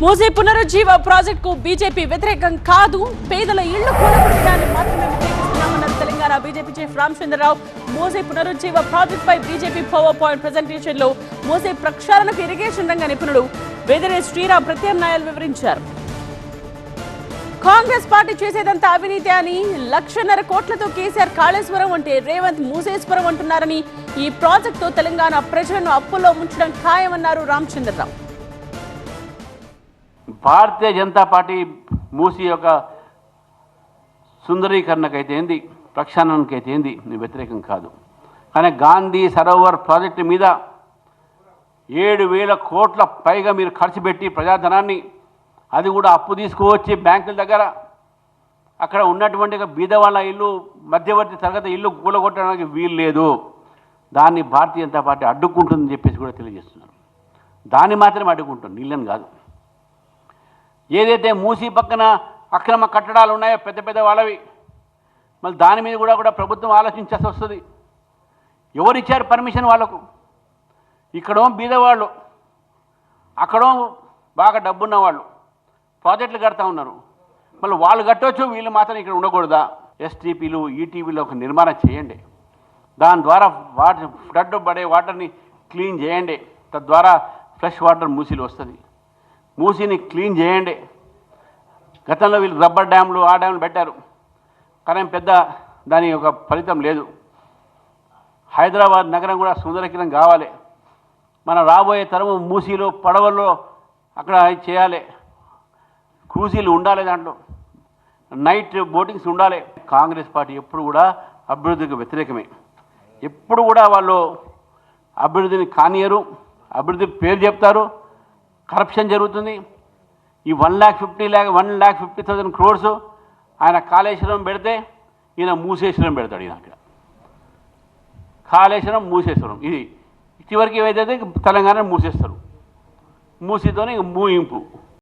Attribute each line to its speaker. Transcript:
Speaker 1: మూసీ పునరుజ్జీవ ప్రాజెక్టుకు బీజేపీ వ్యతిరేకం కాదు, పేదల ఇళ్లు కూలగొట్టడాన్ని మాత్రమే వ్యతిరేకిస్తున్నామన్నారు తెలంగాణ బీజేపీ చీఫ్ రామచంద్రరావు. మూసీ పునరుజ్జీవ ప్రాజెక్టుపై బీజేపీ పవర్ పాయింట్ ప్రెజెంటేషన్ లో మూసీ ప్రక్షాళనకు ఇరిగేషన్ రంగ నిపుణుడు వేదిరే శ్రీరామ్ ప్రత్యామ్నాయాలు వివరించారు. కాంగ్రెస్ పార్టీ చేసేదంతా అవినీతి అని, 1,50,000 కోట్లతో కేసీఆర్ కాళేశ్వరం అంటే రేవంత్ మూసేశ్వరం అంటున్నారని, ఈ ప్రాజెక్టుతో తెలంగాణ ప్రజలను అప్పుల్లో ముంచడం ఖాయమన్నారు రామచంద్రరావు.
Speaker 2: భారతీయ జనతా పార్టీ మూసీ యొక్క సుందరీకరణకైతే ఏంది, ప్రక్షాళనకైతే ఏంది వ్యతిరేకం కాదు. కానీ గాంధీ సరోవర్ ప్రాజెక్టు మీద 7,000 కోట్ల పైగా మీరు ఖర్చు పెట్టి ప్రజాధనాన్ని, అది కూడా అప్పు తీసుకువచ్చి బ్యాంకుల దగ్గర అక్కడ ఉన్నటువంటి బీదవాళ్ళ ఇల్లు, మధ్యవర్తి తరగతి ఇల్లు కూలగొట్టడానికి వీలు లేదు. దాన్ని భారతీయ జనతా పార్టీ అడ్డుకుంటుందని చెప్పేసి కూడా తెలియజేస్తున్నారు. దాన్ని మాత్రమే అడ్డుకుంటుంది, నీళ్ళని కాదు. ఏదైతే మూసీ పక్కన అక్రమ కట్టడాలు ఉన్నాయో పెద్ద పెద్ద వాళ్ళవి, మళ్ళీ దాని మీద కూడా ప్రభుత్వం ఆలోచించాల్సి వస్తుంది. ఎవరిచ్చారు పర్మిషన్ వాళ్ళకు? ఇక్కడో బీదవాళ్ళు, అక్కడో బాగా డబ్బున్న వాళ్ళు ప్రాజెక్టులు కడతా ఉన్నారు. మళ్ళీ వాళ్ళు కట్టవచ్చు, వీళ్ళు మాత్రం ఇక్కడ ఉండకూడదా? ఎస్టీపీలు, ఈటీవీలు ఒక నిర్మాణం చేయండి. దాని ద్వారా ఫ్లడ్ పడే వాటర్ని క్లీన్ చేయండి. తద్వారా ఫ్రెష్ వాటర్ మూసీలు వస్తుంది. మూసీని క్లీన్ చేయండి. గతంలో వీళ్ళు రబ్బర్ డ్యామ్లు, ఆ డ్యామ్లు పెట్టారు, కానీ పెద్ద దాని ఒక ఫలితం లేదు. హైదరాబాద్ నగరం కూడా సుందరీకరణ కావాలి. మన రాబోయే తరము మూసీలో, పడవల్లో అక్కడ చేయాలి. క్రూజీలు ఉండాలి, దాంట్లో నైట్ బోటింగ్స్ ఉండాలి. కాంగ్రెస్ పార్టీ ఎప్పుడు కూడా అభివృద్ధికి వ్యతిరేకమే. ఎప్పుడు కూడా వాళ్ళు అభివృద్ధిని కానియరు. అభివృద్ధి పేరు చెప్తారు, కరప్షన్ జరుగుతుంది. ఈ 1,50,000 crores ఆయన కాళేశ్వరం పెడితే ఈయన మూసేశ్వరం పెడతాడు. ఈయన అక్కడ కాళేశ్వరం, మూసేశ్వరం, ఇది చివరికి ఏదైతే తెలంగాణ మూసేస్తారు. మూసీతోనే మూయింపు.